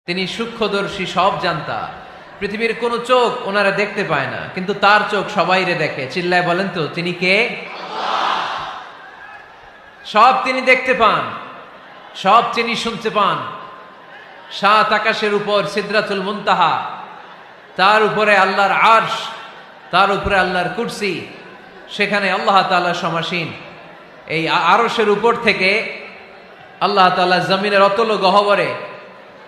তিনি সূক্ষ্মদর্শী, সব জানতা। পৃথিবীর কোন চোখ ওনারা দেখতে পায় না, কিন্তু তার চোখ সবাইরে দেখে। চিল্লায় বলেন তো তিনি কে? সব তিনি দেখতে পান, সব তিনি শুনতে পান। সাত আকাশের উপর সিদরাতুল মুনতাহা, তার উপরে আল্লাহর আরশ, তার উপরে আল্লাহর কুরসি, সেখানে আল্লাহ তাআলা সমাসীন। এই আরশের উপর থেকে আল্লাহ তাআলা জমিনের অতল গহ্বরে,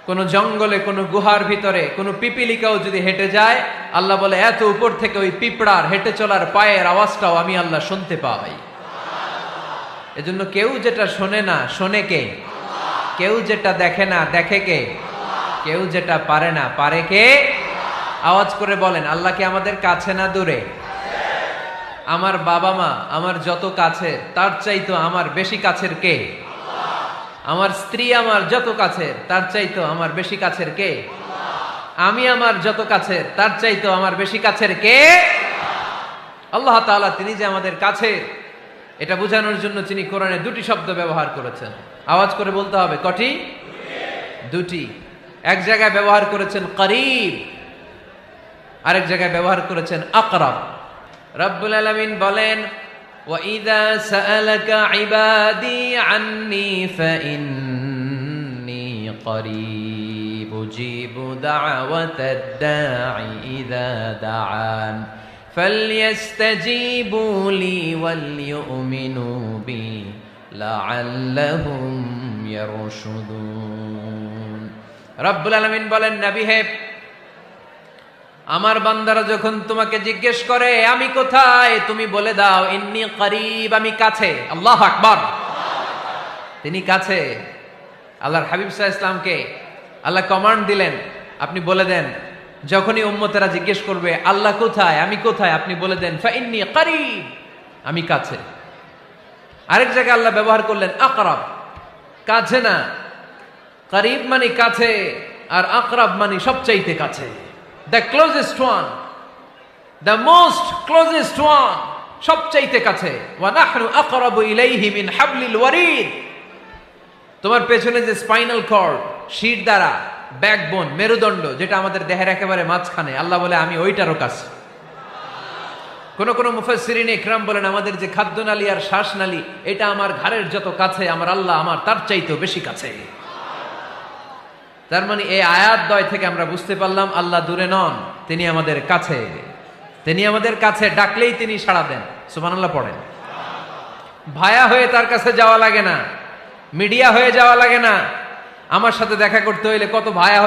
কোন জঙ্গলে, কোন গুহার ভিতরে কোন পিপিলিকাও যদি হেঁটে যায়, আল্লাহ বলে এত উপর থেকে ওই পিঁপড়ার হেঁটে চলার পায়ের আওয়াজটাও আমি আল্লাহ শুনতে পাই। এজন্য কেউ যেটা শোনে না, শোনে কে? কেউ যেটা দেখে না, দেখে কে? কেউ যেটা পারে না, পারে কে? আওয়াজ করে বলেন, আল্লাহ কি আমাদের কাছে না দূরে? আমার বাবা মা আমার যত কাছে, তার চাইতো আমার বেশি কাছের কে? আমার স্ত্রী আমার যত কাছের, তার চাইতো আমার বেশি কাছের কে? আমি আমার যত কাছের, তার চাইতো আমার বেশি কাছের কে? আল্লাহ তাআলা তিনি যে আমাদের কাছে, এটা বোঝানোর জন্য তিনি কোরআনে দুটি শব্দ ব্যবহার করেছেন। আওয়াজ করে বলতে হবে, কটি? দুটি। এক জায়গায় ব্যবহার করেছেন করিব, আরেক জায়গায় ব্যবহার করেছেন আকরাব। রব্বুল আলামিন বলেন, وَإِذَا سَأَلَكَ عِبَادِي عَنِّي فَإِنِّي قَرِيبٌ أُجِيبُ دَعْوَةَ الدَّاعِ إِذَا دَعَانِ فَلْيَسْتَجِيبُوا لِي وَلْيُؤْمِنُوا بِي لَعَلَّهُمْ يَرْشُدُونَ। রব্বুল আলামিন বলেন, নবী হে, আমার বান্দারা যখন তোমাকে জিজ্ঞেস করে আমি কোথায়, তুমি বলে দাও ইন্নী করিব, আমি কাছে। আল্লাহু আকবার, তিনি কাছে। আল্লাহর হাবিব সাল্লাল্লাহু আলাইহি ওয়াসাল্লামকে আল্লাহ কমান্ড দিলেন, আপনি বলে দেন, যখনই উম্মতেরা জিজ্ঞেস করবে আল্লাহ কোথায়, আমি কোথায়, আপনি বলে দেন ফাইন্নী করিব, আমি কাছে। আরেক জায়গায় আল্লাহ ব্যবহার করলেন আকরাব, কাছে না। করিব মানে কাছে, আর আকরাব মানে সবচাইতে কাছে। The closest one, the most closest one, সবচাইতে কাছে। ওয়া নাহনু আকরাবু ইলাইহি মিন হাবলিল ওয়ারিদ। তোমার পেছনে যে স্পাইনাল কর্ড, শির দ্বারা, ব্যাকবোন, মেরুদণ্ড, যেটা আমাদের দেহের একেবারে মাঝখানে, আল্লাহ বলে আমি ওইটারও কাছে। কোন কোন মুফাসসিরিন ইকরাম বলেন, আমাদের যে খাদ্যনালী আর শ্বাসনালী, এটা আমার ঘাড়ের যত কাছে, আমার আল্লাহ আমার তার চাইতেও বেশি কাছে। তার মানে এই আয়াত দ্বয় থেকে আমরা বুঝতে পারলাম আল্লাহ দূরে নন, তিনি আমাদের কাছে। তিনি আমাদের কাছে, ডাকলেই তিনি সাড়া দেন। সুবহানাল্লাহ পড়েন। ভায়া হয়ে তার কাছে যাওয়া লাগে না, মিডিয়া হয়ে যাওয়া লাগে না। আমার সাথে দেখা করতে হইলে কত ভায়া